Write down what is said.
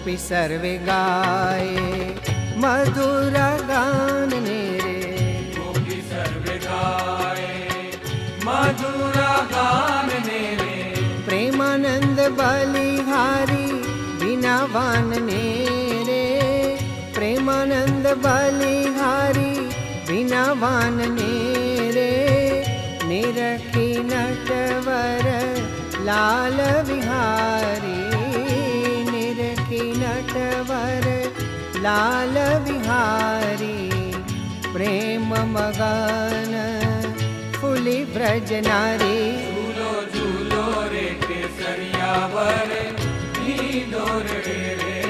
गोपी सर्वे गाए मधुर गान ने रे। गोपी सर्वे गाए मधुर गान ने रे। प्रेमानंद बलिहारी बीनावान ने रे। प्रेमानंद बलिहारी बीनावान ने रे। निरखी नटवर लाल विहारी। निरखी नटवर लाल विहारी। प्रेम मगन फूली ब्रज नारी। झूलो झूलो रे केसरिया वर नी डोर रे।